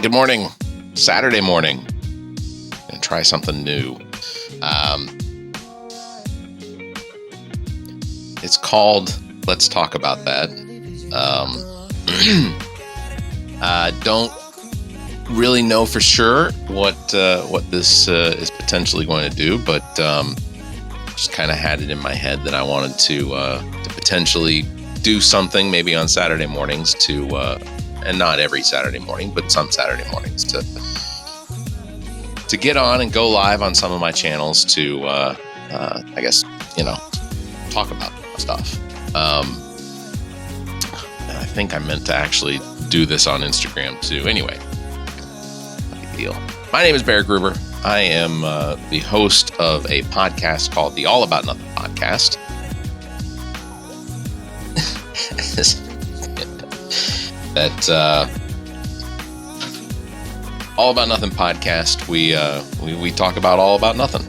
good morning. Saturday morning. Gonna try something new. It's called Let's Talk About That. Don't really know for sure what this is potentially going to do, but just kind of had it in my head that I wanted to potentially do something maybe on Saturday mornings and not every Saturday morning, but some Saturday mornings to get on and go live on some of my channels to, I guess, talk about stuff. And I think I meant to actually do this on Instagram too. Anyway, no big deal. My name is Barrett Gruber. I am the host of a podcast called the All About Nothing podcast. That All About Nothing podcast. We talk about all about nothing,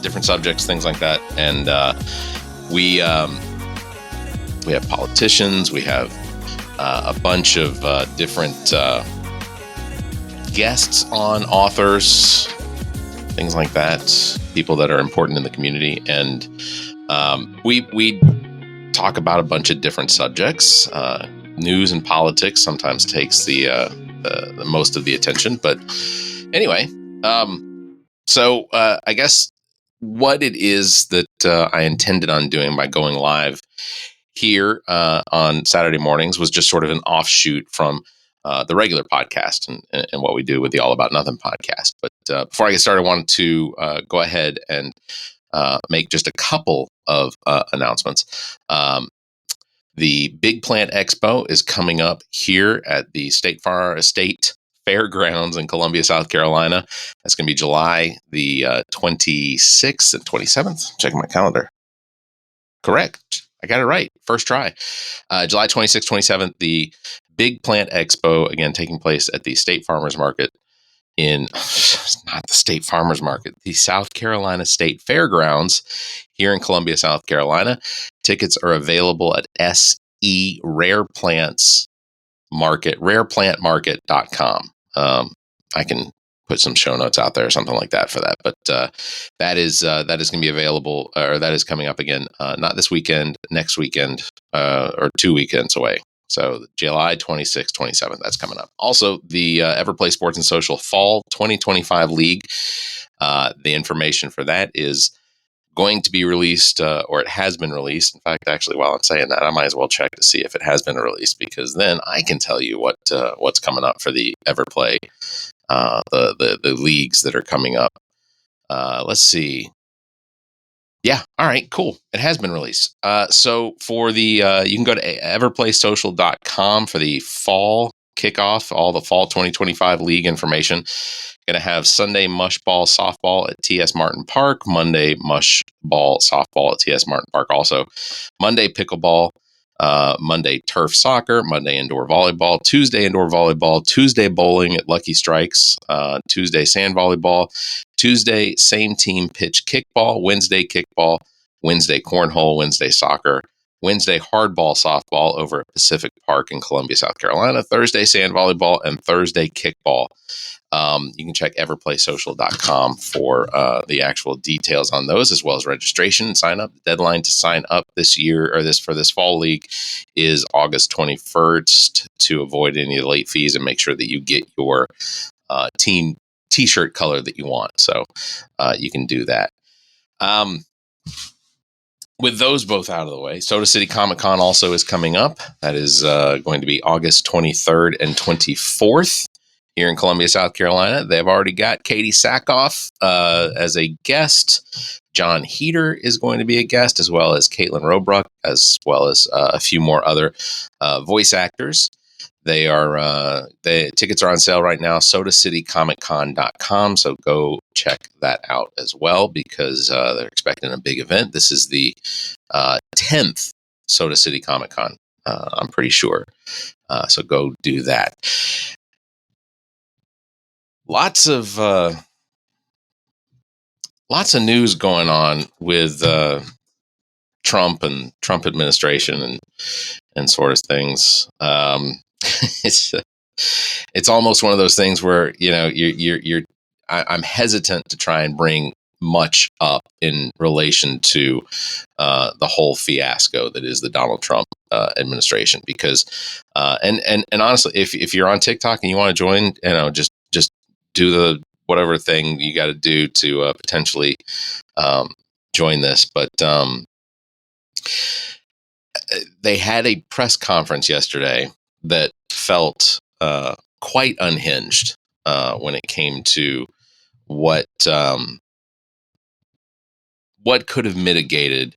different subjects, things like that, and we have politicians. We have a bunch of different guests on, authors, things like that, people that are important in the community, and we talk about a bunch of different subjects. News and politics sometimes takes the most of the attention, but anyway, so I guess what it is that I intended on doing by going live here on Saturday mornings was just sort of an offshoot from the regular podcast and what we do with the All About Nothing podcast. But before I get started, I wanted to go ahead and make just a couple of announcements. The Big Plant Expo is coming up here at the State Fairgrounds in Columbia, South Carolina. That's going to be July the 26th and 27th. Checking my calendar. Correct. I got it right. First try. July 26th, 27th, the Big Plant Expo, again, taking place at the State Farmers Market not the State Farmers Market, the South Carolina State Fairgrounds here in Columbia, South Carolina. Tickets are available at rareplantmarket.com. I can put some show notes out there or something like that for that. But that is going to be available, or that is coming up again, not this weekend, next weekend, or 2 weekends away. So July 26th, 27th, that's coming up. Also, the Everplay Sports and Social Fall 2025 League, the information for that is going to be released, or it has been released. In fact, actually, while I'm saying that, I might as well check to see if it has been released, because then I can tell you what's coming up for the Everplay, the leagues that are coming up. Let's see. Yeah. All right, cool. It has been released. So for the, you can go to everplaysocial.com for the fall kickoff, all the fall 2025 league information. Going to have Sunday mush ball softball at TS Martin Park, Monday mush ball softball at TS Martin Park also, Monday pickleball, Monday turf soccer, Monday indoor volleyball, Tuesday indoor volleyball, Tuesday bowling at Lucky Strikes, Tuesday sand volleyball, Tuesday same team pitch kickball, Wednesday kickball, Wednesday cornhole, Wednesday soccer, Wednesday hardball softball over at Pacific Park in Columbia, South Carolina, Thursday sand volleyball, and Thursday kickball. You can check everplaysocial.com for the actual details on those, as well as registration and sign up. The deadline to sign up this year, or for this fall league, is August 21st, to avoid any late fees and make sure that you get your team t-shirt color that you want. So you can do that. With those both out of the way, Soda City Comic Con also is coming up. That is going to be August 23rd and 24th. Here in Columbia, South Carolina. They've already got Katie Sackhoff as a guest. John Heater is going to be a guest, as well as Caitlin Robruck, as well as a few more other voice actors. The tickets are on sale right now, sodacitycomiccon.com. So go check that out as well, because they're expecting a big event. This is the 10th Soda City Comic Con, I'm pretty sure. So go do that. Lots of news going on with Trump and Trump administration and sort of things. It's it's almost one of those things where, I'm hesitant to try and bring much up in relation to the whole fiasco that is the Donald Trump administration, because and honestly, if you're on TikTok and you want to join, just do the whatever thing you got to do to potentially join this. But they had a press conference yesterday that felt quite unhinged when it came to what could have mitigated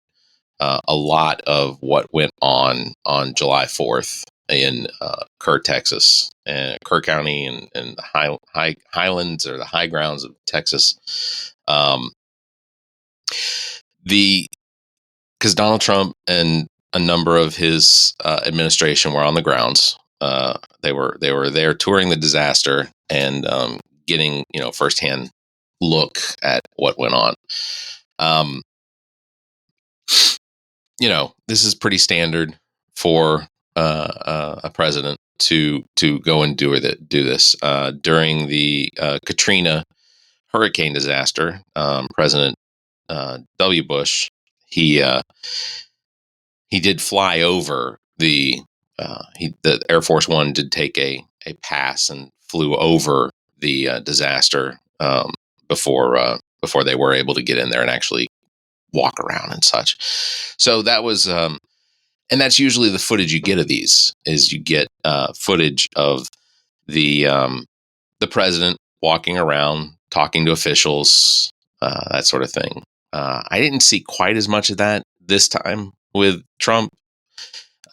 a lot of what went on July 4th in Kerr, Texas, and Kerr County, and the highlands, or the high grounds of Texas. Because Donald Trump and a number of his administration were on the grounds. They were there touring the disaster and getting firsthand look at what went on. This is pretty standard for a president to go and do this. During the Katrina hurricane disaster, President W. Bush, he did fly over the Air Force One did take a pass and flew over the disaster before they were able to get in there and actually walk around and such. So that was, and that's usually the footage you get of these, is you get footage of the president walking around, talking to officials, that sort of thing. I didn't see quite as much of that this time with Trump.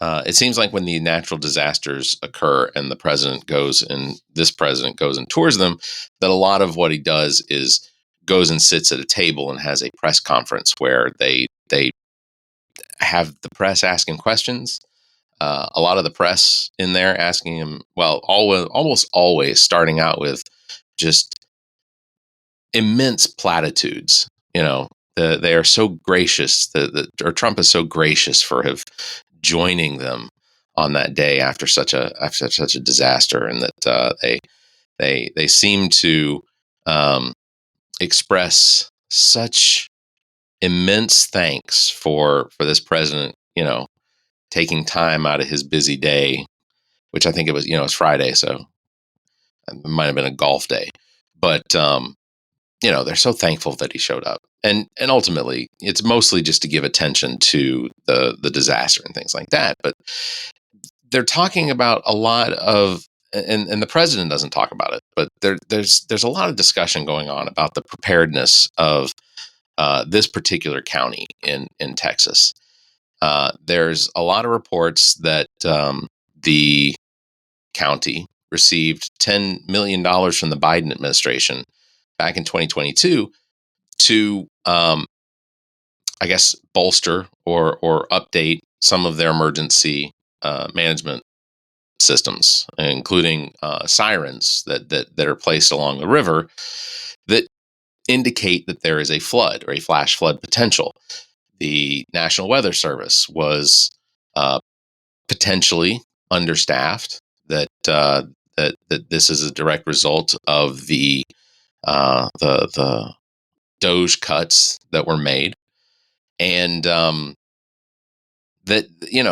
It seems like when the natural disasters occur and this president goes and tours them, that a lot of what he does is goes and sits at a table and has a press conference where they have the press asking questions. A lot of the press in there asking him, almost always starting out with just immense platitudes. They are so gracious or Trump is so gracious for joining them on that day after such a disaster, and that they seem to express such immense thanks for this president, taking time out of his busy day, which I think it was, it's Friday, so it might have been a golf day, but they're so thankful that he showed up, and ultimately it's mostly just to give attention to the disaster and things like that. But they're talking about a lot of, and the president doesn't talk about it, but there's a lot of discussion going on about the preparedness of this particular county in Texas. There's a lot of reports that the county received $10 million from the Biden administration back in 2022 to, I guess, bolster or update some of their emergency management systems, including sirens that are placed along the river that indicate that there is a flood or a flash flood potential. The National Weather Service was potentially understaffed. That this is a direct result of the Doge cuts that were made, and that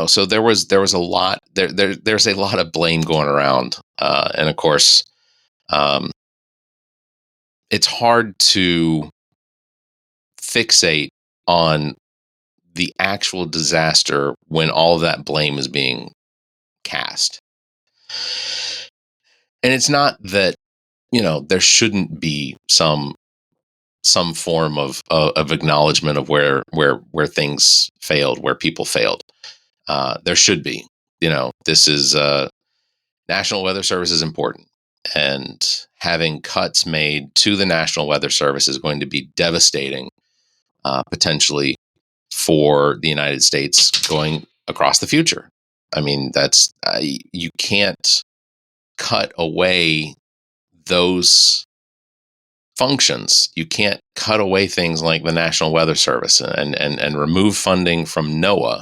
so there was a lot there's a lot of blame going around, and of course, it's hard to fixate on the actual disaster when all of that blame is being cast. And it's not that there shouldn't be some form of acknowledgement of where things failed, where people failed. There should be. This is National Weather Service is important, and having cuts made to the National Weather Service is going to be devastating, potentially, for the United States going across the future. I mean, that's you can't cut away those functions. You can't cut away things like the National Weather Service and remove funding from NOAA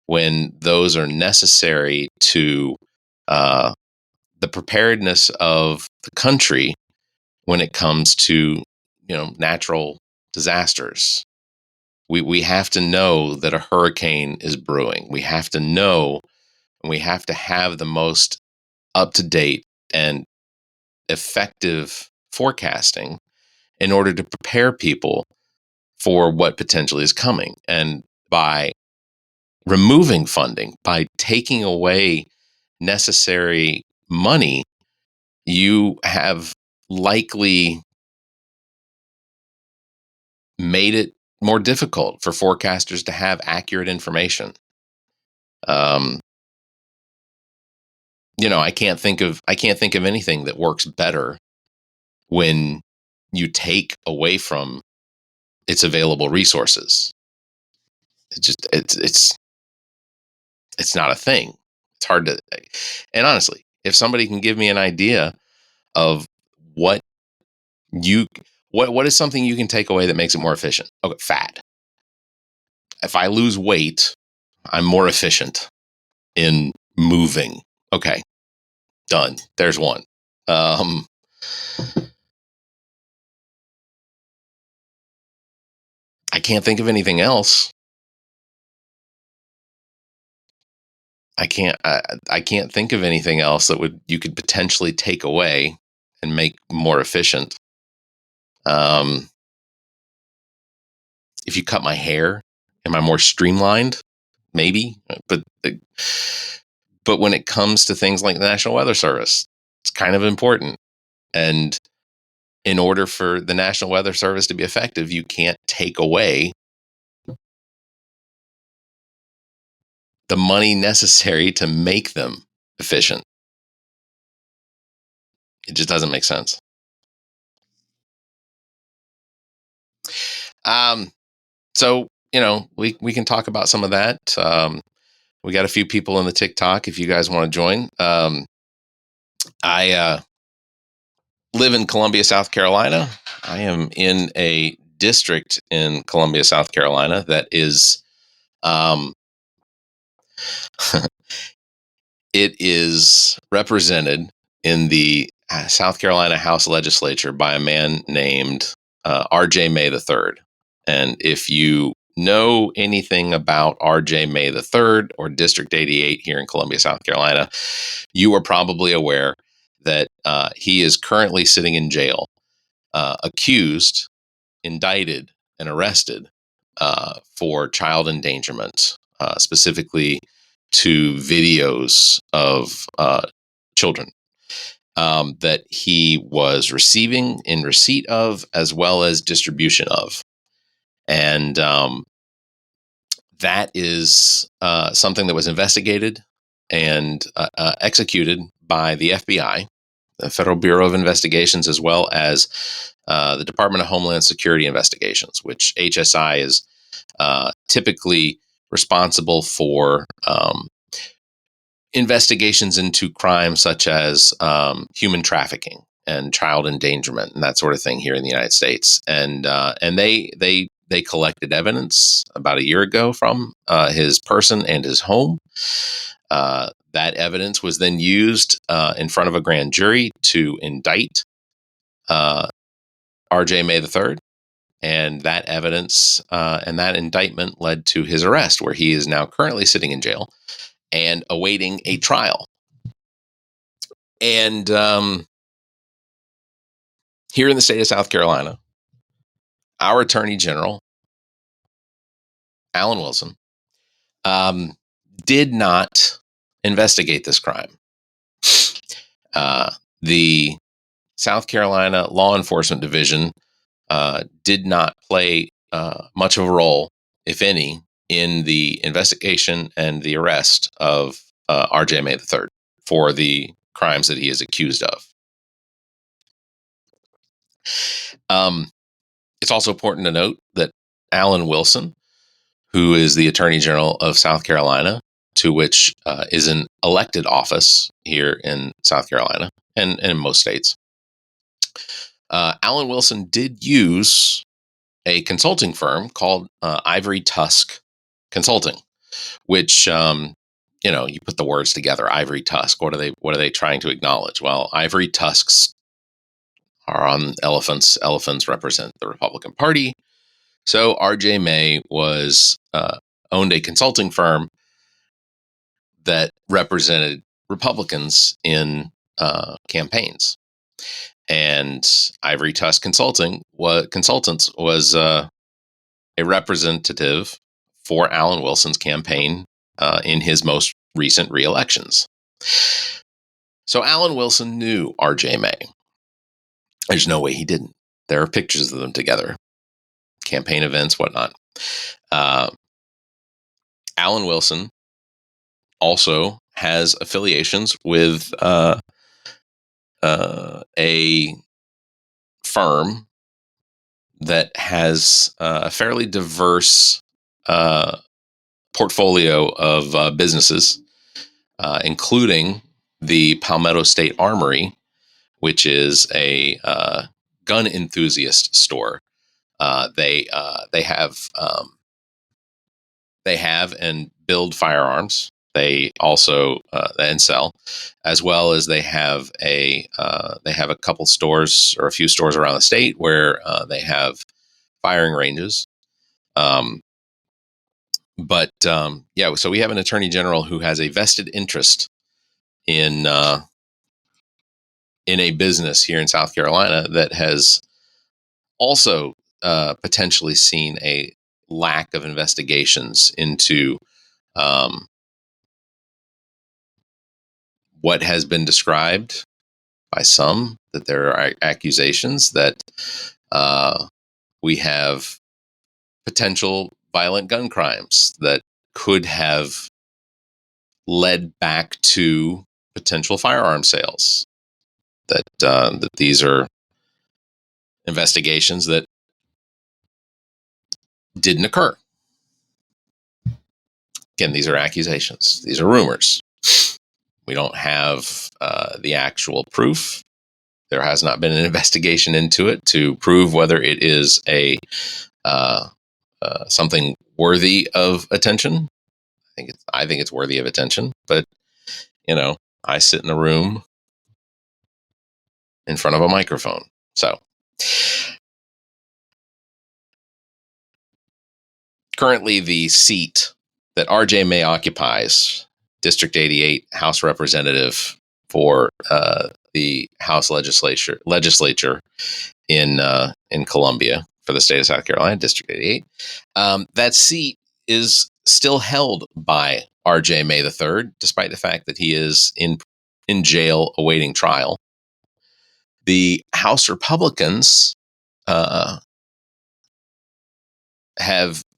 when those are necessary to the preparedness of the country when it comes to, natural disasters. We have to know that a hurricane is brewing. We have to know, and we have to have the most up to date and effective forecasting in order to prepare people for what potentially is coming. And by removing funding, by taking away necessary money, you have likely made it more difficult for forecasters to have accurate information. Um, I can't think of anything that works better when you take away from its available resources. It's not a thing. It's hard to, and honestly, if somebody can give me an idea of what you what is something you can take away that makes it more efficient? Okay, fat. If I lose weight, I'm more efficient in moving. Okay, done. There's one. Um, I can't think of anything else. I can't think of anything else that you could potentially take away and make more efficient. Um, if you cut my hair, am I more streamlined? Maybe, but when it comes to things like the National Weather Service, it's kind of important. And in order for the National Weather Service to be effective, you can't take away the money necessary to make them efficient. It just doesn't make sense. So, we can talk about some of that. We got a few people in the TikTok if you guys want to join. I live in Columbia, South Carolina. I am in a district in Columbia, South Carolina that is, it is represented in the South Carolina House Legislature by a man named R.J. May III. And if you know anything about R.J. May III or District 88 here in Columbia, South Carolina, you are probably aware that he is currently sitting in jail, accused, indicted, and arrested for child endangerment, specifically to videos of children that he was receiving in receipt of, as well as distribution of. And that is something that was investigated and executed by the FBI, the Federal Bureau of Investigations, as well as the Department of Homeland Security Investigations, which HSI is typically responsible for investigations into crimes such as human trafficking and child endangerment and that sort of thing here in the United States. And they collected evidence about a year ago from his person and his home. That evidence was then used in front of a grand jury to indict R.J. May III. And that evidence and that indictment led to his arrest, where he is now currently sitting in jail and awaiting a trial. And here in the state of South Carolina, our Attorney General, Alan Wilson, did not investigate this crime. The South Carolina Law Enforcement Division did not play much of a role, if any, in the investigation and the arrest of R.J. May III for the crimes that he is accused of. It's also important to note that Alan Wilson, who is the Attorney General of South Carolina, to which is an elected office here in South Carolina and in most states, Alan Wilson did use a consulting firm called Ivory Tusk Consulting, which you put the words together, ivory tusk. What are they trying to acknowledge? Well, ivory tusks are on elephants. Elephants represent the Republican Party. So R.J. May owned a consulting firm that represented Republicans in campaigns, and Ivory Tusk Consultants was a representative for Alan Wilson's campaign in his most recent re-elections. So Alan Wilson knew R.J. May. There's no way he didn't. There are pictures of them together, campaign events, whatnot. Alan Wilson also has affiliations with a firm that has a fairly diverse portfolio of businesses, including the Palmetto State Armory, which is a gun enthusiast store. They have and build firearms. They also and sell, as well as they have a couple stores or a few stores around the state where they have firing ranges. So we have an attorney general who has a vested interest in a business here in South Carolina that has also potentially seen a lack of investigations into what has been described by some that there are accusations that we have potential violent gun crimes that could have led back to potential firearm sales. That these are investigations that didn't occur. Again, these are accusations. These are rumors. We don't have the actual proof. There has not been an investigation into it to prove whether it is a something worthy of attention. I think it's worthy of attention, but I sit in a room in front of a microphone. So currently the seat that R.J. May occupies, District 88 House Representative for the House Legislature in Columbia for the state of South Carolina, District 88. That seat is still held by R.J. May III, despite the fact that he is in jail awaiting trial. The House Republicans have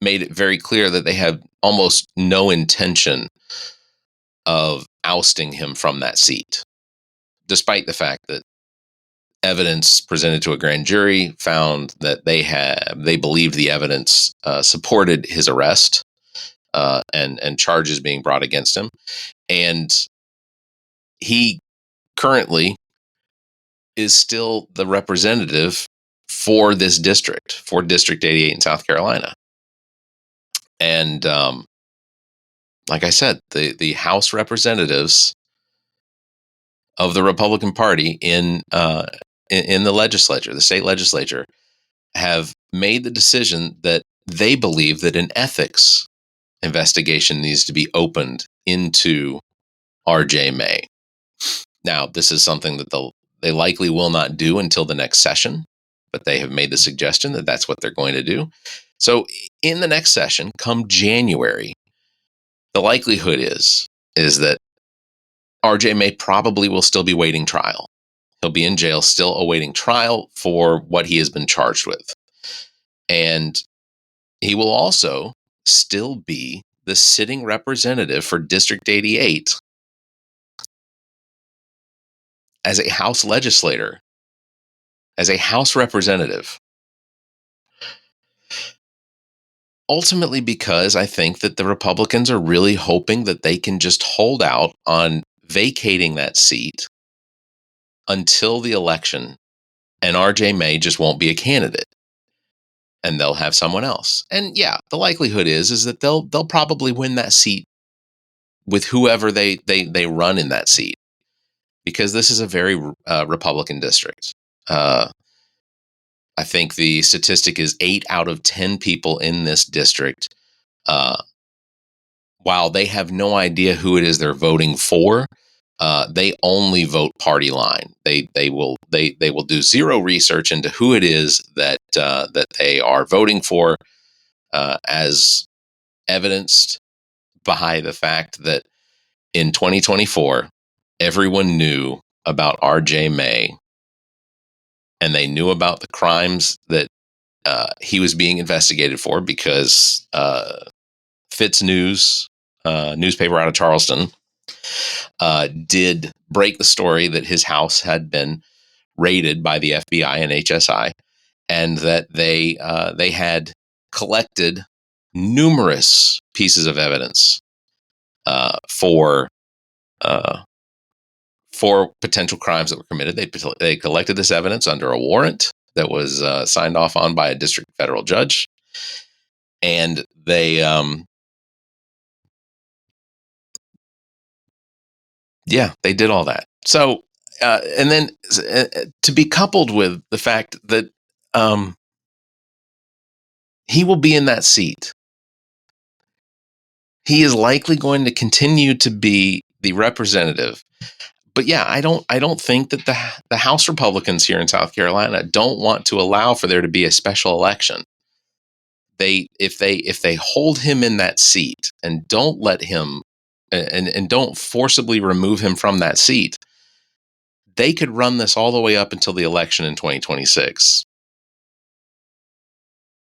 made it very clear that they have almost no intention of ousting him from that seat, despite the fact that evidence presented to a grand jury found that they believed the evidence supported his arrest and charges being brought against him. And he currently is still the representative for this district, for District 88 in South Carolina. And like I said, the House representatives of the Republican Party in the legislature, the state legislature, have made the decision that they believe that an ethics investigation needs to be opened into R.J. May. Now, this is something that they likely will not do until the next session, but they have made the suggestion that that's what they're going to do. So in the next session, come January, the likelihood is that R.J. May probably will still be waiting trial. He'll be in jail still awaiting trial for what he has been charged with. And he will also still be the sitting representative for District 88 as a House legislator, as a House representative. Ultimately, because I think that the Republicans are really hoping that they can just hold out on vacating that seat until the election, and R.J. May just won't be a candidate, and they'll have someone else. And yeah, the likelihood is that they'll probably win that seat with whoever they run in that seat, because this is a very Republican district. I think the statistic is 8 out of 10 people in this district, while they have no idea who it is they're voting for, they only vote party line. They will do zero research into who it is that they are voting for, as evidenced by the fact that in 2024, everyone knew about R.J. May, and they knew about the crimes that he was being investigated for, because Fitz News, newspaper out of Charleston, did break the story that his house had been raided by the FBI and HSI, and that they had collected numerous pieces of evidence for potential crimes that were committed. They collected this evidence under a warrant that was signed off on by a district federal judge, and they did all that. So and then to be coupled with the fact that he will be in that seat, he is likely going to continue to be the representative. But yeah, I don't think that the House Republicans here in South Carolina don't want to allow for there to be a special election. If they hold him in that seat and don't let him and don't forcibly remove him from that seat, they could run this all the way up until the election in 2026.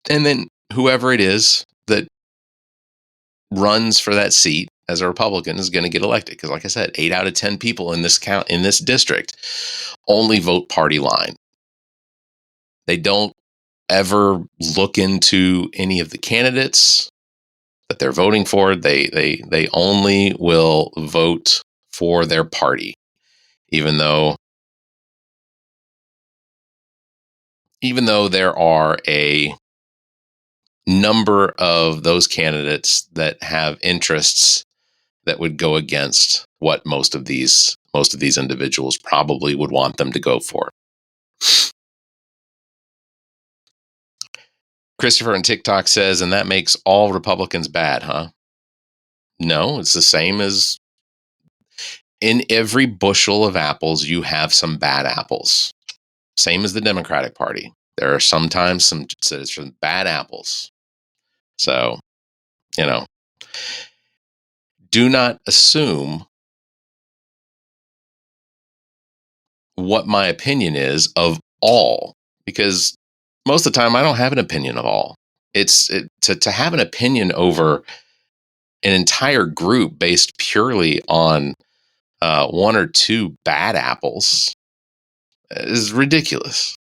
And then whoever it is that runs for that seat as a Republican is going to get elected, because like I said, 8 out of 10 people in this district only vote party line. They don't ever look into any of the candidates that they're voting for. They only will vote for their party, even though there are a number of those candidates that have interests that would go against what most of these individuals probably would want them to go for. Christopher on TikTok says, and that makes all Republicans bad, huh? No, it's the same as in every bushel of apples, you have some bad apples. Same as the Democratic Party. There are sometimes some bad apples. So, do not assume what my opinion is of all, because most of the time I don't have an opinion of all. To have an opinion over an entire group based purely on one or two bad apples is ridiculous.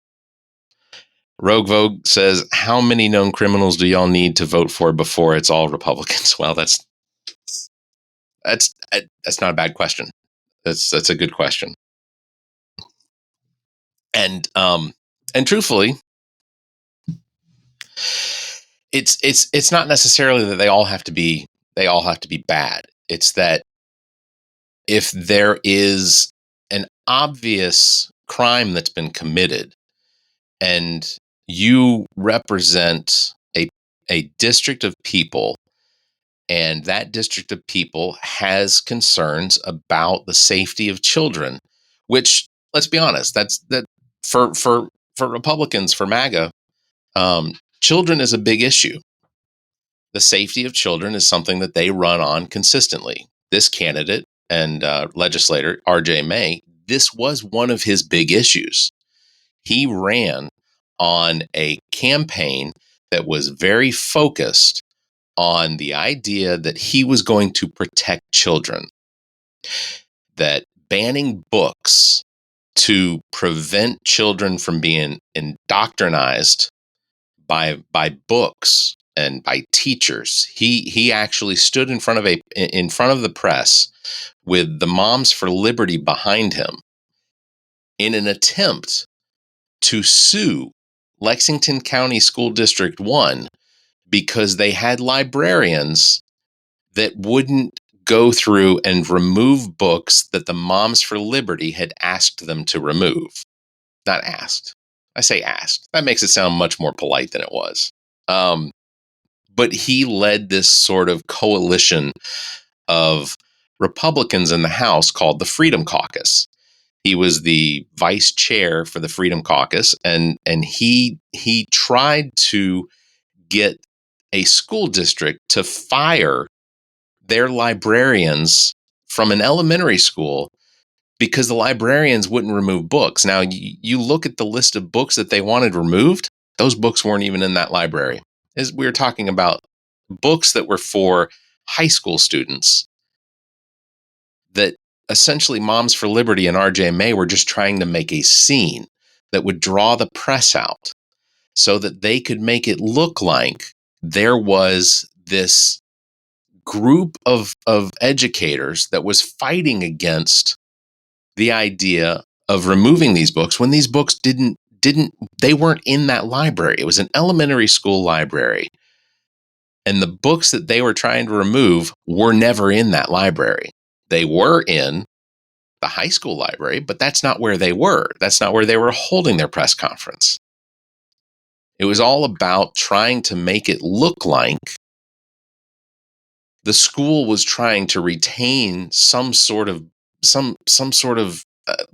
Rogue Vogue says, how many known criminals do y'all need to vote for before it's all Republicans? Well, that's not a bad question. That's a good question. And truthfully, it's not necessarily that they all have to be bad. It's that if there is an obvious crime that's been committed and you represent a district of people, and that district of people has concerns about the safety of children, which, let's be honest, that for Republicans, for MAGA, children is a big issue. The safety of children is something that they run on consistently. This candidate and legislator, R.J. May, this was one of his big issues. He ran on a campaign that was very focused on the idea that he was going to protect children, that banning books to prevent children from being indoctrinized by books and by teachers. He actually stood in front of the press with the Moms for Liberty behind him in an attempt to sue Lexington County School District 1 because they had librarians that wouldn't go through and remove books that the Moms for Liberty had asked them to remove. Not asked. I say asked. That makes it sound much more polite than it was. But he led this sort of coalition of Republicans in the House called the Freedom Caucus. He was the vice chair for the Freedom Caucus, and he tried to get a school district to fire their librarians from an elementary school because the librarians wouldn't remove books. Now, you look at the list of books that they wanted removed, those books weren't even in that library. As we were talking about books that were for high school students that essentially Moms for Liberty and RJ May were just trying to make a scene that would draw the press out so that they could make it look like there was this group of educators that was fighting against the idea of removing these books when these books they weren't in that library. It was an elementary school library. And the books that they were trying to remove were never in that library. They were in the high school library, but that's not where they were. That's not where they were holding their press conference. It was all about trying to make it look like the school was trying to retain some sort of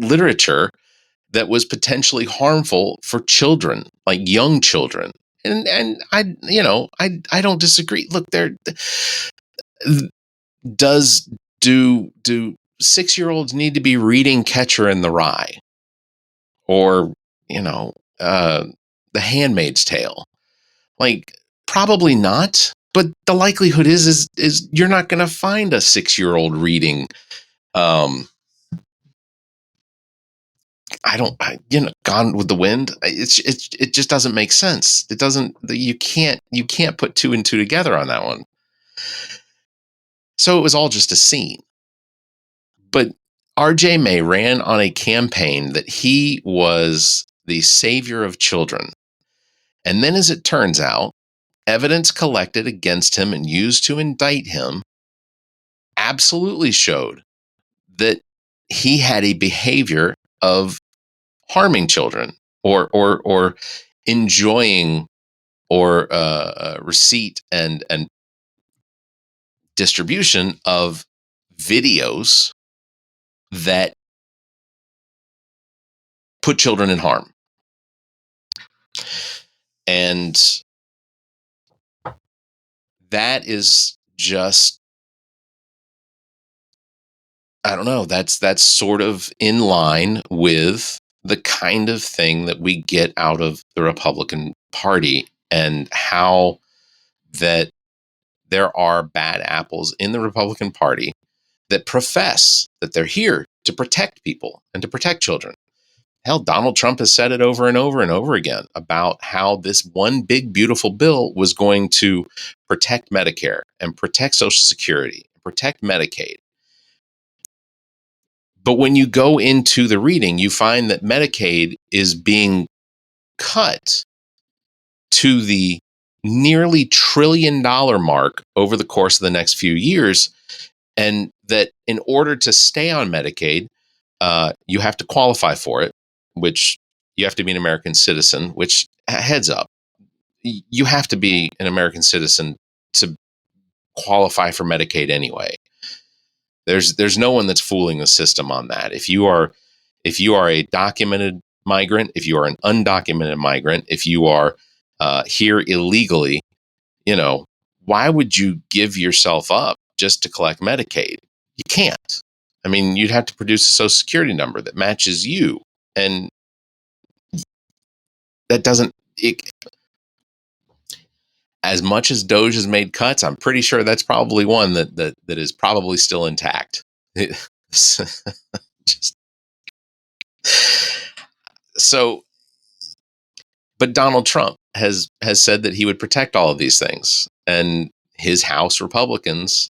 literature that was potentially harmful for children, like young children. And I don't disagree. Look, do 6-year-olds need to be reading Catcher in the Rye or The Handmaid's Tale? Like, probably not. But the likelihood is you're not going to find a 6-year-old reading. Gone with the Wind. It just doesn't make sense. It doesn't. You can't put 2 and 2 together on that one. So it was all just a scene. But RJ May ran on a campaign that he was the savior of children. And then, as it turns out, evidence collected against him and used to indict him absolutely showed that he had a behavior of harming children or enjoying or receipt and distribution of videos that put children in harm. And that is just, I don't know, that's sort of in line with the kind of thing that we get out of the Republican Party and how that there are bad apples in the Republican Party that profess that they're here to protect people and to protect children. Hell, Donald Trump has said it over and over and over again about how this one big, beautiful bill was going to protect Medicare and protect Social Security, and protect Medicaid. But when you go into the reading, you find that Medicaid is being cut to the nearly $1 trillion mark over the course of the next few years. And that in order to stay on Medicaid, you have to qualify for it, which you have to be an American citizen, which, heads up, you have to be an American citizen to qualify for Medicaid anyway. There's no one that's fooling the system on that. If you are a documented migrant, if you are an undocumented migrant, if you are here illegally, why would you give yourself up just to collect Medicaid? You can't. I mean, you'd have to produce a Social Security number that matches you. And that doesn't, as much as Doge has made cuts, I'm pretty sure that's probably one that is probably still intact. But Donald Trump has said that he would protect all of these things. And his House Republicans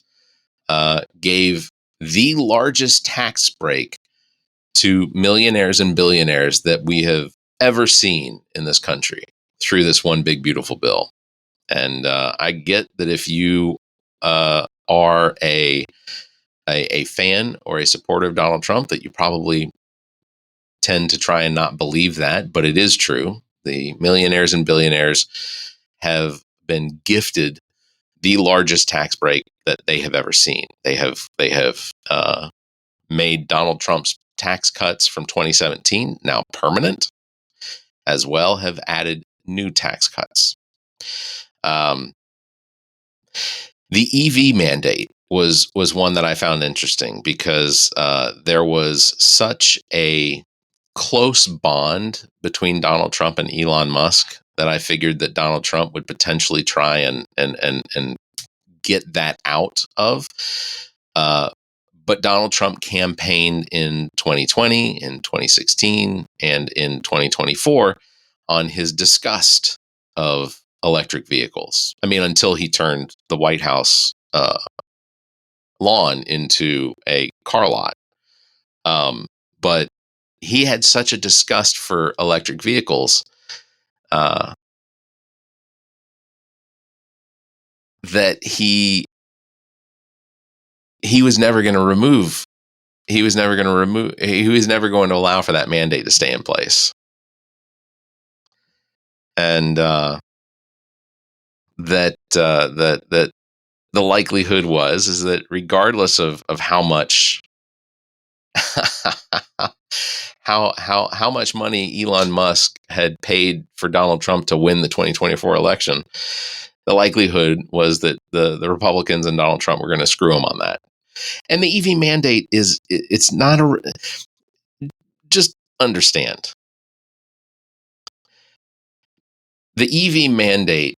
gave the largest tax break to millionaires and billionaires that we have ever seen in this country through this one big, beautiful bill. And I get that if you are a a fan or a supporter of Donald Trump, that you probably tend to try and not believe that, but it is true. The millionaires and billionaires have been gifted the largest tax break that they have ever seen. They have made Donald Trump's tax cuts from 2017 now permanent, as well have added new tax cuts. The EV mandate was one that I found interesting because there was such a close bond between Donald Trump and Elon Musk that I figured that Donald Trump would potentially try and get that out of. But Donald Trump campaigned in 2020, in 2016, and in 2024 on his disgust of electric vehicles. I mean, until he turned the White House lawn into a car lot. But he had such a disgust for electric vehicles that he was never going to remove. He was never going to remove. He was never going to allow for that mandate to stay in place. And that the likelihood is that regardless of how much how much money Elon Musk had paid for Donald Trump to win the 2024 election, the likelihood was that the Republicans and Donald Trump were going to screw him on that. And the EV mandate it's not just understand. The EV mandate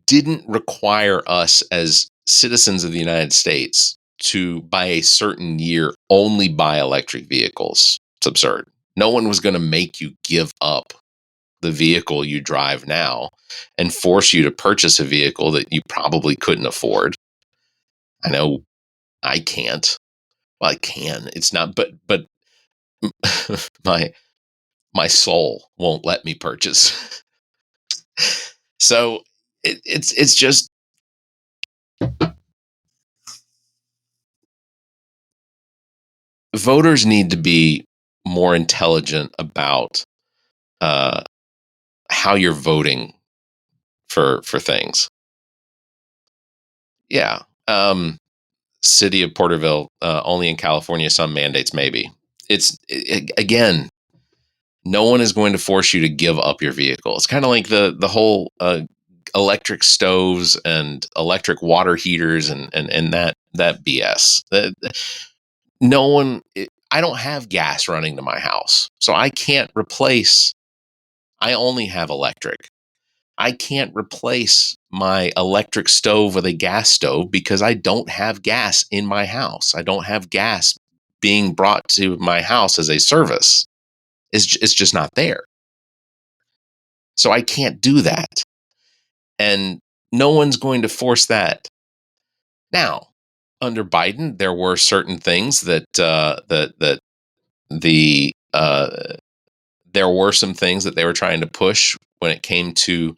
didn't require us as citizens of the United States to, by a certain year, only buy electric vehicles. It's absurd. No one was going to make you give up the vehicle you drive now and force you to purchase a vehicle that you probably couldn't afford. I know I can't. Well, I can. It's not, but my soul won't let me purchase. So it's just, voters need to be more intelligent about how you're voting for things. Yeah. City of Porterville, only in California, some mandates maybe. Again, no one is going to force you to give up your vehicle. It's kind of like the whole electric stoves and electric water heaters and that BS. No one. I don't have gas running to my house, so I can't replace. I only have electric. I can't replace my electric stove with a gas stove because I don't have gas in my house. I don't have gas being brought to my house as a service. It's just not there. So I can't do that. And no one's going to force that. Now, under Biden, there were certain things that there were some things that they were trying to push when it came to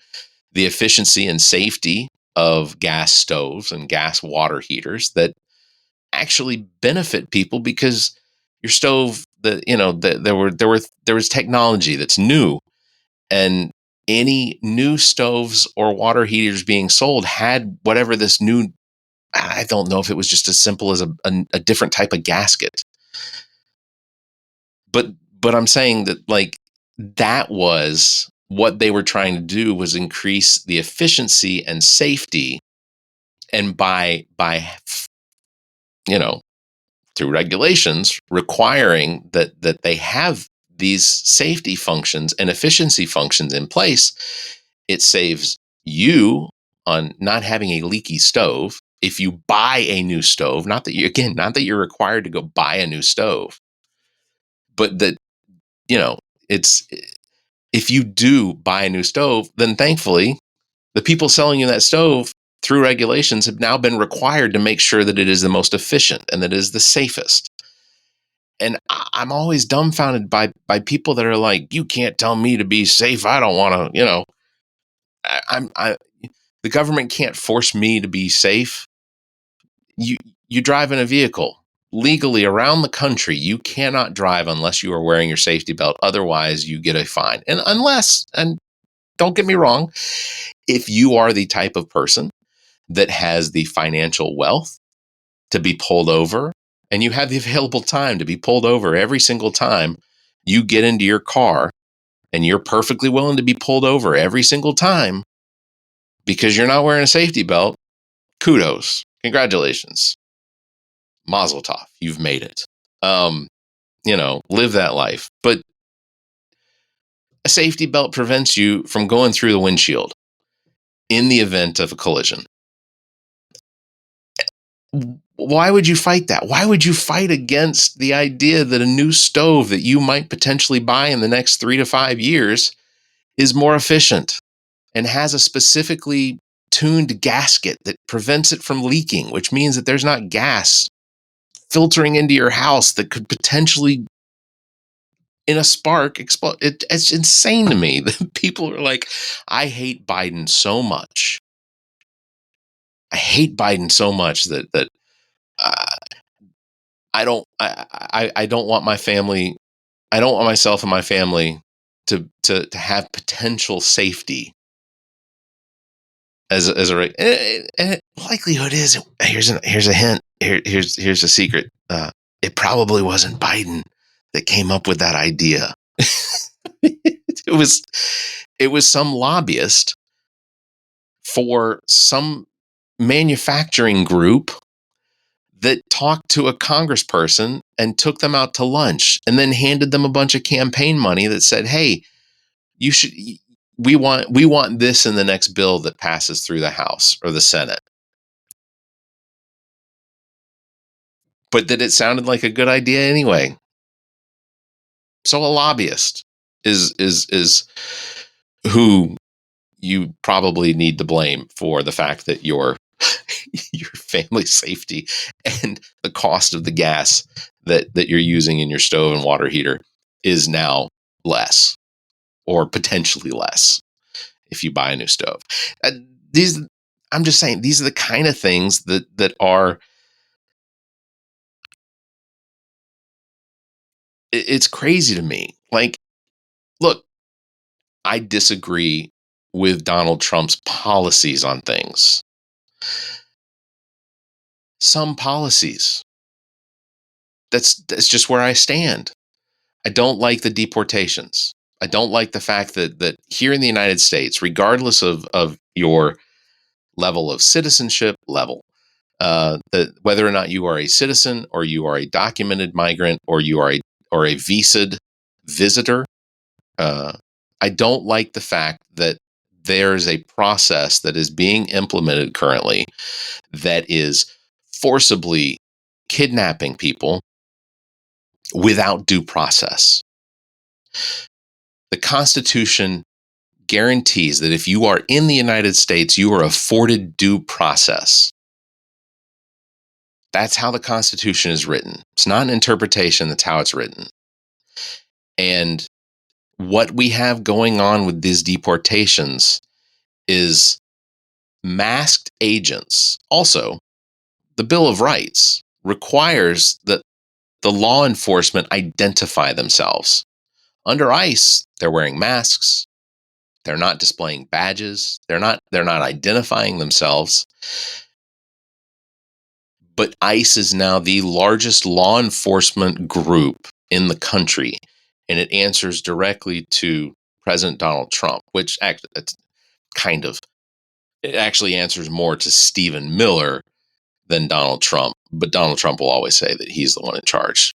the efficiency and safety of gas stoves and gas water heaters that actually benefit people, because your stove, there was technology that's new, and any new stoves or water heaters being sold had whatever this new, I don't know if it was just as simple as a different type of gasket. But I'm saying that, like, that was what they were trying to do, was increase the efficiency and safety, and by through regulations requiring that they have these safety functions and efficiency functions in place, it saves you on not having a leaky stove. If you buy a new stove, not that you're required to go buy a new stove, but that, it's, if you do buy a new stove, then thankfully the people selling you that stove, through regulations, have now been required to make sure that it is the most efficient and that it is the safest. And I'm always dumbfounded by people that are like, you can't tell me to be safe. I don't want to, the government can't force me to be safe. You drive in a vehicle. legally around the country, you cannot drive unless you are wearing your safety belt. Otherwise, you get a fine. And don't get me wrong, if you are the type of person that has the financial wealth to be pulled over, and you have the available time to be pulled over every single time you get into your car, and you're perfectly willing to be pulled over every single time because you're not wearing a safety belt, kudos. Congratulations. Mazel tov. You've made it. Live that life. But a safety belt prevents you from going through the windshield in the event of a collision. Why would you fight that? Why would you fight against the idea that a new stove that you might potentially buy in the next 3 to 5 years is more efficient and has a specifically tuned gasket that prevents it from leaking, which means that there's not gas filtering into your house that could potentially, in a spark, explode? It's insane to me that people are like, I hate Biden so much. I hate Biden so much that uh, I don't want my family. I don't want myself and my family to have potential safety as and likelihood is, here's a hint. Here's a secret. It probably wasn't Biden that came up with that idea. It was some lobbyist for some manufacturing group that talked to a congressperson and took them out to lunch and then handed them a bunch of campaign money that said, "Hey, we want this in the next bill that passes through the House or the Senate." But that it sounded like a good idea anyway. So a lobbyist is who you probably need to blame for the fact that your family safety and the cost of the gas that you're using in your stove and water heater is now less, or potentially less, if you buy a new stove. These I'm just saying, these are the kind of things that are, it's crazy to me. Like, look, I disagree with Donald Trump's policies on things. Some policies. That's just where I stand. I don't like the deportations. I don't like the fact that here in the United States, regardless of your level of citizenship level, that whether or not you are a citizen or you are a documented migrant or you are a visaed visitor, I don't like the fact that there's a process that is being implemented currently that is forcibly kidnapping people without due process. The Constitution guarantees that if you are in the United States, you are afforded due process. That's how the Constitution is written. It's not an interpretation, that's how it's written. And what we have going on with these deportations is masked agents. Also, the Bill of Rights requires that the law enforcement identify themselves. Under ICE, they're wearing masks. They're not displaying badges. They're not identifying themselves. But ICE is now the largest law enforcement group in the country, and it answers directly to President Donald Trump, which actually, it actually answers more to Stephen Miller than Donald Trump. But Donald Trump will always say that he's the one in charge.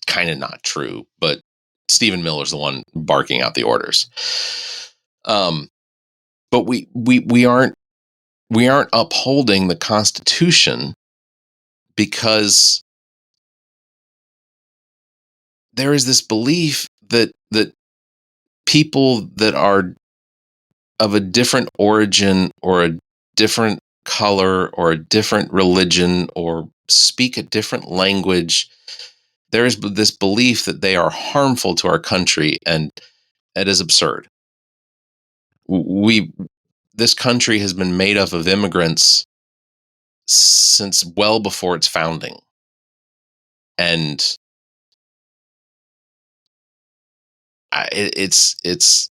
Kind of not true, but Stephen Miller's the one barking out the orders. But we aren't upholding the Constitution because there is this belief that people that are of a different origin or a different color or a different religion or speak a different language, there is this belief that they are harmful to our country, and it is absurd. This country has been made up of immigrants since well before its founding. And it's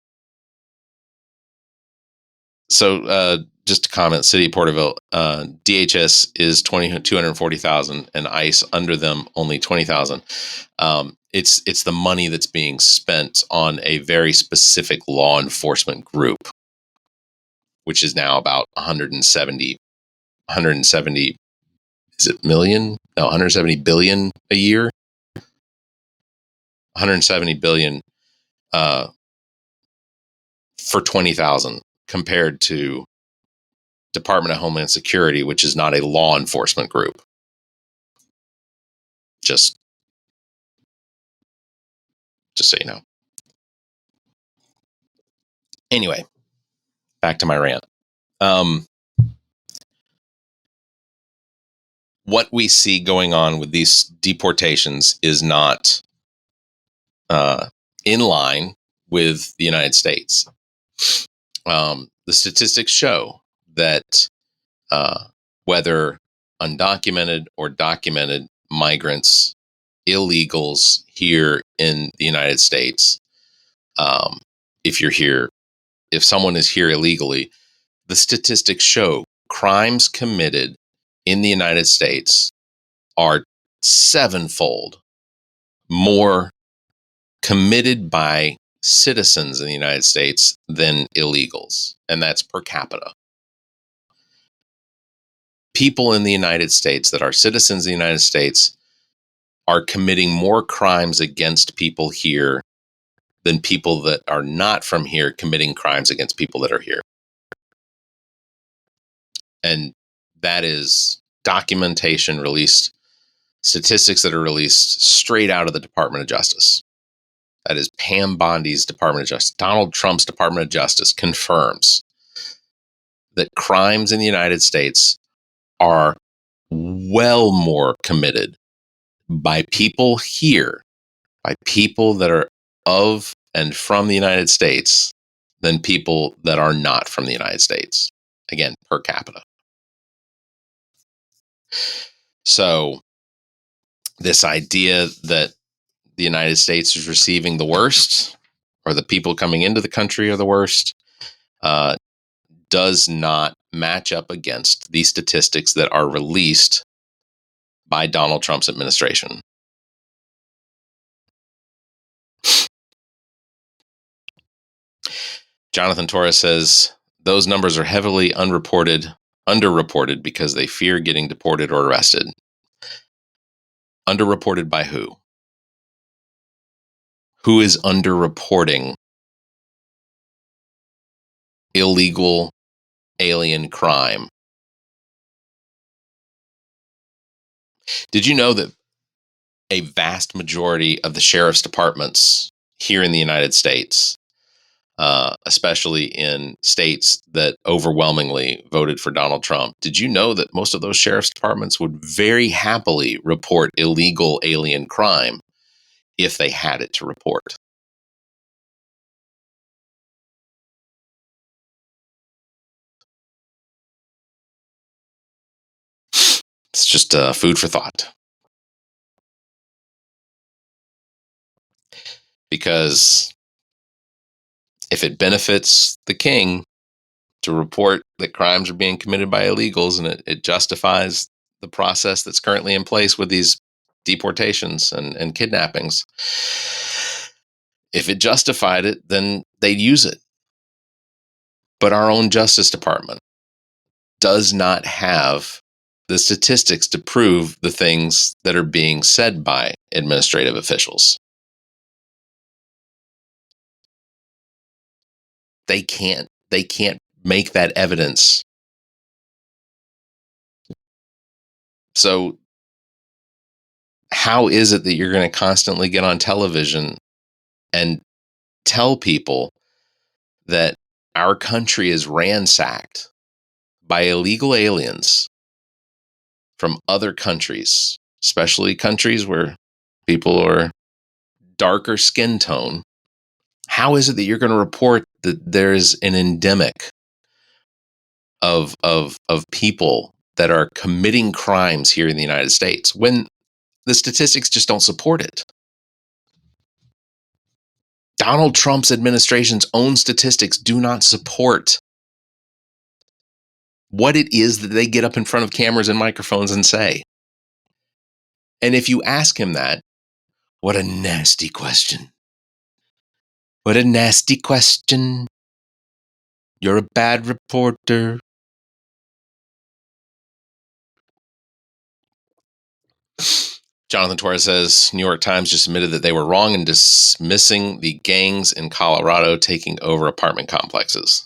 so just to comment, City of Porterville, DHS is 240,000 and ICE under them only 20,000. It's the money that's being spent on a very specific law enforcement group, which is now about 170, is it million? No, 170 billion a year. 170 billion for 20,000 compared to Department of Homeland Security, which is not a law enforcement group. Just so you know. Anyway, back to my rant. What we see going on with these deportations is not in line with the United States. The statistics show that whether undocumented or documented migrants, illegals here in the United States, if someone is here illegally, the statistics show crimes committed in the United States are sevenfold more committed by citizens in the United States than illegals, and that's per capita. People in the United States that are citizens of the United States are committing more crimes against people here than people that are not from here committing crimes against people that are here. And that is documentation released, statistics that are released straight out of the Department of Justice. That is Pam Bondi's Department of Justice. Donald Trump's Department of Justice confirms that crimes in the United States are well more committed by people here, by people that are of and from the United States, than people that are not from the United States. Again, per capita. So this idea that the United States is receiving the worst, or the people coming into the country are the worst, does not match up against the statistics that are released by Donald Trump's administration. Jonathan Torres says those numbers are heavily underreported because they fear getting deported or arrested. Underreported by who? Who is underreporting illegal alien crime? Did you know that a vast majority of the sheriff's departments here in the United States, especially in states that overwhelmingly voted for Donald Trump, did you know that most of those sheriff's departments would very happily report illegal alien crime if they had it to report? It's just food for thought. Because if it benefits the king to report that crimes are being committed by illegals, and it justifies the process that's currently in place with these deportations and kidnappings, if it justified it, then they'd use it. But our own Justice Department does not have the statistics to prove the things that are being said by administrative officials. They can't make that evidence. So how is it that you're going to constantly get on television and tell people that our country is ransacked by illegal aliens from other countries, especially countries where people are darker skin tone? How is it that you're going to report that there's an endemic of people that are committing crimes here in the United States when the statistics just don't support it. Donald Trump's administration's own statistics do not support what it is that they get up in front of cameras and microphones and say. And if you ask him that, what a nasty question. What a nasty question. You're a bad reporter. Jonathan Torres says, New York Times just admitted that they were wrong in dismissing the gangs in Colorado taking over apartment complexes.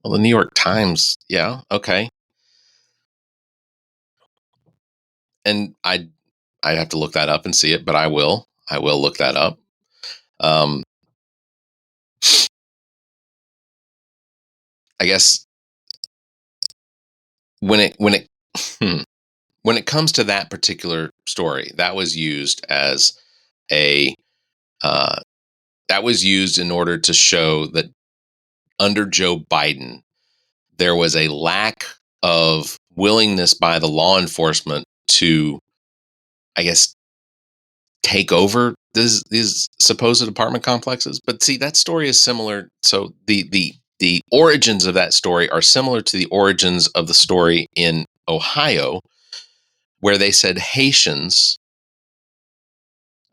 Well, the New York Times, yeah, okay. And I'd have to look that up and see it, but I will. I will look that up. I guess when it comes to that particular story, that was used as that was used in order to show that under Joe Biden, there was a lack of willingness by the law enforcement to, I guess, take over these supposed apartment complexes. But see, that story is similar. So the origins of that story are similar to the origins of the story in Ohio, where they said Haitians,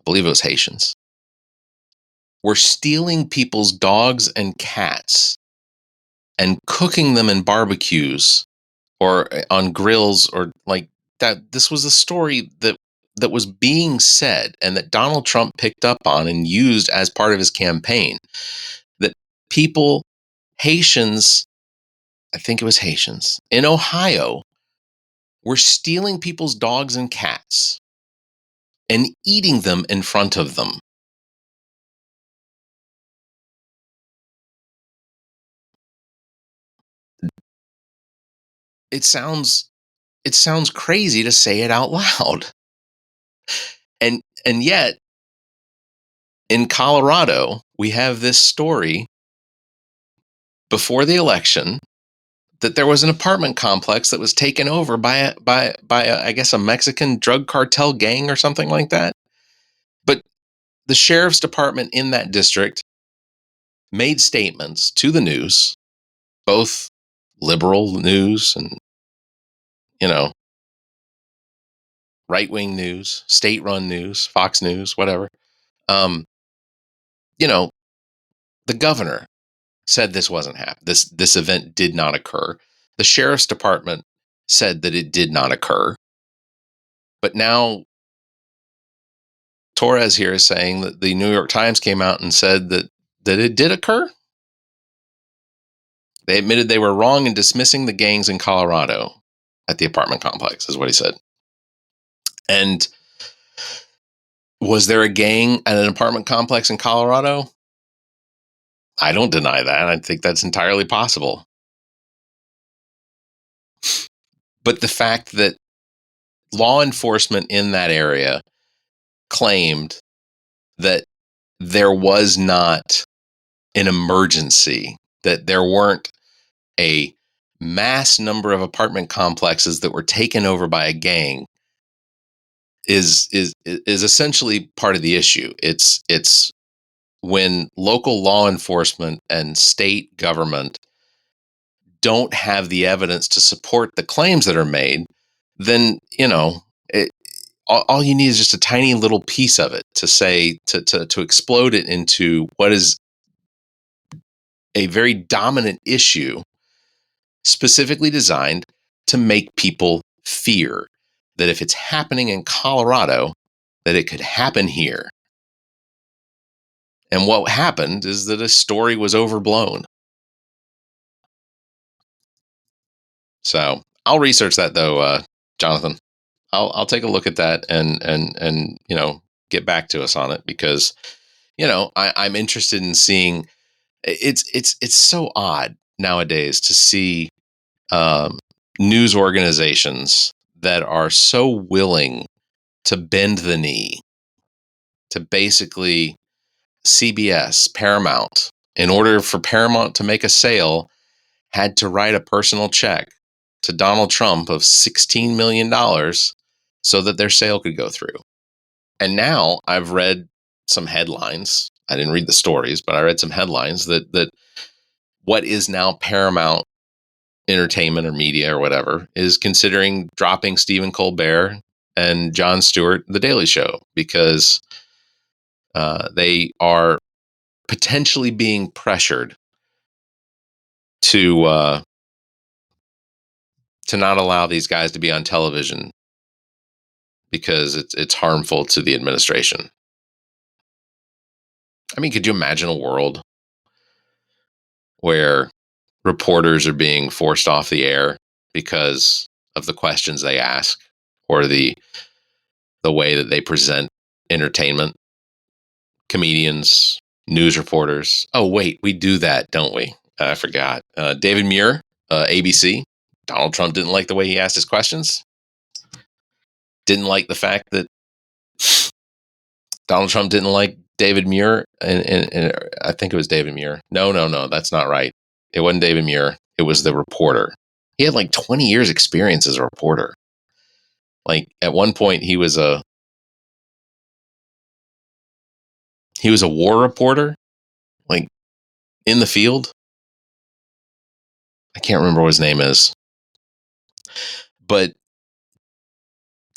I believe it was Haitians, were stealing people's dogs and cats and cooking them in barbecues or on grills or like that. This was a story that was being said and that Donald Trump picked up on and used as part of his campaign. That people, Haitians, I think it was Haitians in Ohio, were stealing people's dogs and cats and eating them in front of them. It sounds crazy to say it out loud. And yet in Colorado, we have this story before the election that there was an apartment complex that was taken over by a, I guess, a Mexican drug cartel gang or something like that. But the sheriff's department in that district made statements to the news, both liberal news and, right-wing news, state-run news, Fox News, whatever. The governor said this wasn't happening. This event did not occur. The sheriff's department said that it did not occur. But now Torres here is saying that the New York Times came out and said that it did occur. They admitted they were wrong in dismissing the gangs in Colorado at the apartment complex, is what he said. And was there a gang at an apartment complex in Colorado? I don't deny that. I think that's entirely possible. But the fact that law enforcement in that area claimed that there was not an emergency, that there weren't a mass number of apartment complexes that were taken over by a gang is essentially part of the issue. It's when local law enforcement and state government don't have the evidence to support the claims that are made, then all you need is just a tiny little piece of it to say to explode it into what is a very dominant issue, specifically designed to make people fear that if it's happening in Colorado, that it could happen here. And what happened is that a story was overblown. So I'll research that though, Jonathan. I'll take a look at that and get back to us on it because I'm interested in seeing. It's so odd nowadays to see news organizations that are so willing to bend the knee to basically CBS, Paramount, in order for Paramount to make a sale, had to write a personal check to Donald Trump of $16 million so that their sale could go through. And now I've read some headlines. I didn't read the stories, but I read some headlines that what is now Paramount Entertainment or Media or whatever is considering dropping Stephen Colbert and Jon Stewart, The Daily Show, because they are potentially being pressured to not allow these guys to be on television because it's harmful to the administration. I mean, could you imagine a world where reporters are being forced off the air because of the questions they ask or the way that they present entertainment? Comedians, news reporters. Oh, wait, we do that, don't we? I forgot. David Muir, ABC. Donald Trump didn't like the way he asked his questions. Didn't like the fact that Donald Trump didn't like David Muir. And I think it was David Muir. No, that's not right. It wasn't David Muir. It was the reporter. He had like 20 years experience as a reporter. Like at one point he was a war reporter, like in the field. I can't remember what his name is. But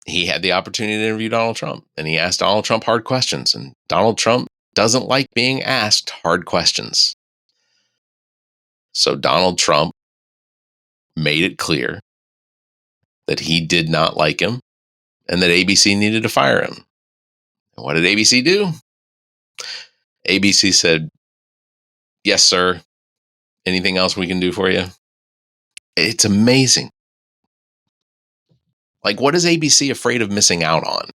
he had the opportunity to interview Donald Trump, and he asked Donald Trump hard questions, and Donald Trump doesn't like being asked hard questions. So Donald Trump made it clear that he did not like him and that ABC needed to fire him. And what did ABC do? ABC said, "Yes, sir. Anything else we can do for you?" It's amazing. Like, what is ABC afraid of missing out on?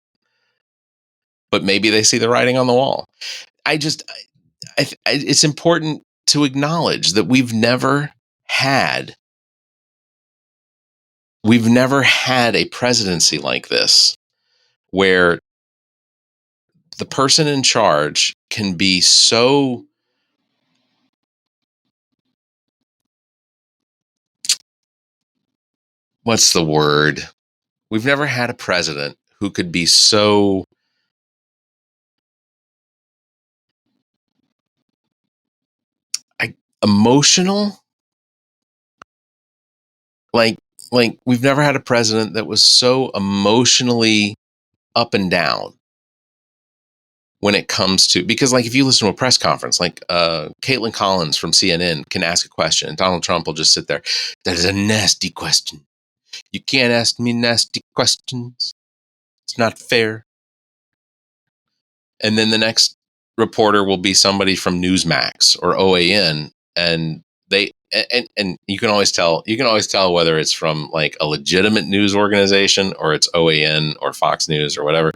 But maybe they see the writing on the wall. It's important to acknowledge that we've never had a presidency like this where the person in charge can be so what's the word? We've never had a president who could be so emotional. Like we've never had a president that was so emotionally up and down when it comes to, because like if you listen to a press conference, like Caitlin Collins from CNN can ask a question and Donald Trump will just sit there. That is a nasty question. You can't ask me nasty questions. It's not fair. And then the next reporter will be somebody from Newsmax or AAN, and you can always tell whether it's from like a legitimate news organization or it's AAN or Fox News or whatever,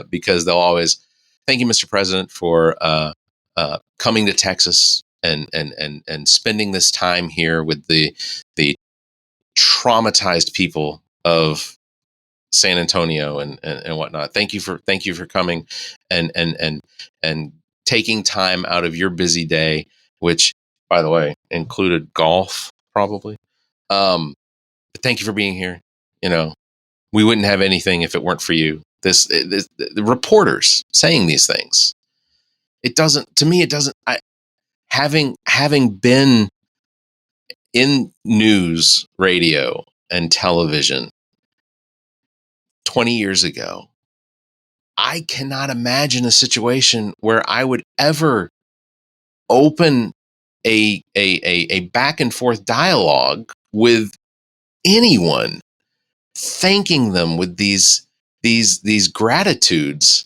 because they'll always thank you, Mr. President, for coming to Texas and spending this time here with the traumatized people of San Antonio and whatnot. Thank you for coming and taking time out of your busy day, which, by the way, included golf probably. But thank you for being here. You know, we wouldn't have anything if it weren't for you. The reporters saying these things. It doesn't. To me, it doesn't. Having been in news, radio, and television 20 years ago, I cannot imagine a situation where I would ever open a back and forth dialogue with anyone, thanking them with these gratitudes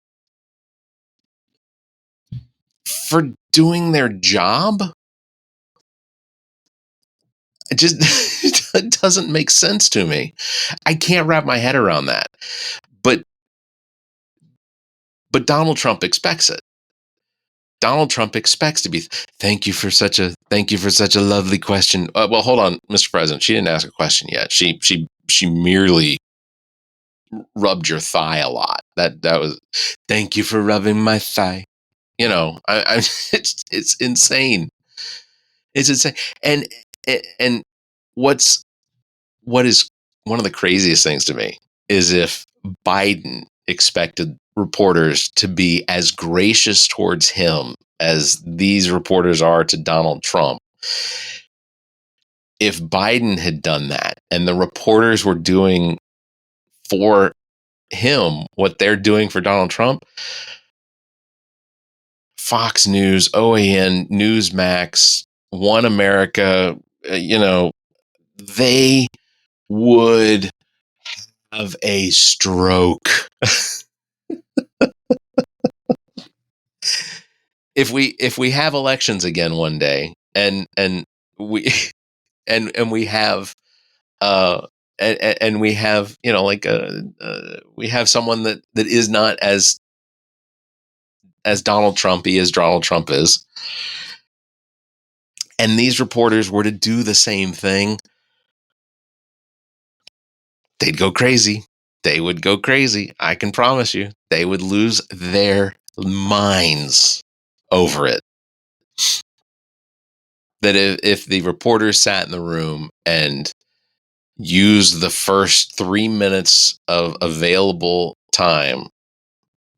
for doing their job. It just it doesn't make sense to me. I can't wrap my head around that. But Donald Trump expects it. Donald Trump expects to be thank you for such a lovely question. Well, hold on, Mr. President. She didn't ask a question yet. She merely rubbed your thigh a lot. That was thank you for rubbing my thigh. You know, it's insane. It's insane. And what's what is one of the craziest things to me is if Biden expected reporters to be as gracious towards him as these reporters are to Donald Trump. If Biden had done that and the reporters were doing for him what they're doing for Donald Trump, Fox News, OAN, Newsmax, One America, they would have a stroke. If we have elections again one day, and we and we have and we have we have someone that is not as Donald Trumpy as Donald Trump is, and these reporters were to do the same thing, they'd go crazy. They would go crazy. I can promise you, they would lose their minds over it. That if the reporters sat in the room and used the first 3 minutes of available time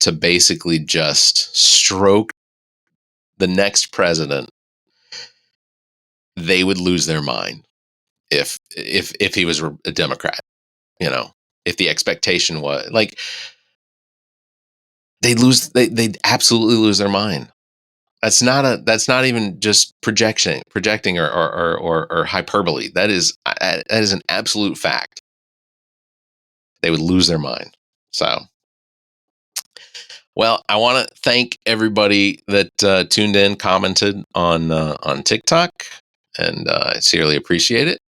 to basically just stroke the next president, they would lose their mind if he was a Democrat. If the expectation was like they'd absolutely lose their mind. That's not even just projecting or hyperbole. That is an absolute fact. They would lose their mind. So, well, I want to thank everybody that tuned in, commented on TikTok, and I sincerely appreciate it.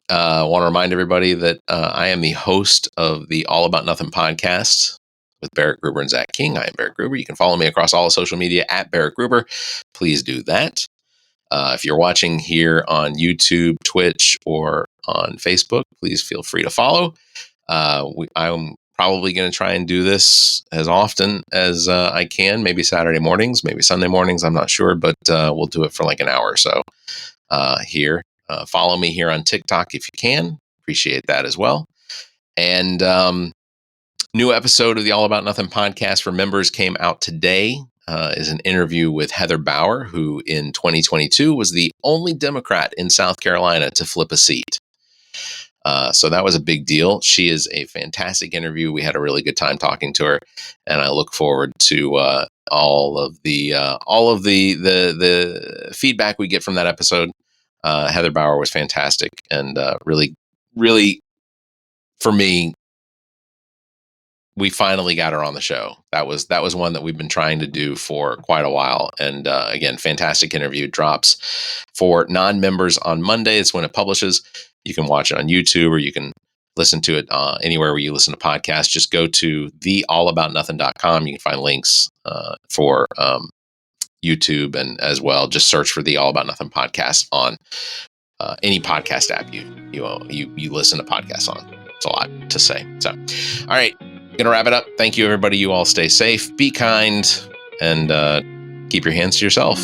I want to remind everybody that I am the host of the All About Nothing podcast with Barrett Gruber and Zach King. I am Barrett Gruber. You can follow me across all social media at Barrett Gruber. Please do that. If you're watching here on YouTube, Twitch, or on Facebook, please feel free to follow. I'm probably going to try and do this as often as I can, maybe Saturday mornings, maybe Sunday mornings. I'm not sure, but we'll do it for like an hour or so here. Follow me here on TikTok if you can. Appreciate that as well. And new episode of the All About Nothing podcast for members came out today. Is an interview with Heather Bauer, who in 2022 was the only Democrat in South Carolina to flip a seat. So that was a big deal. She is a fantastic interview. We had a really good time talking to her, and I look forward to all of the feedback we get from that episode. Heather Bauer was fantastic, and really, really, for me, we finally got her on the show. That was one that we've been trying to do for quite a while. And again, fantastic interview. Drops for non-members on Monday. It's when it publishes. You can watch it on YouTube, or you can listen to it anywhere where you listen to podcasts. Just go to theallaboutnothing.com. You can find links for YouTube, and as well, just search for the All About Nothing podcast on any podcast app you listen to podcasts on. It's a lot to say. So, all right. Gonna wrap it up. Thank you, everybody. You all stay safe, be kind, and keep your hands to yourself.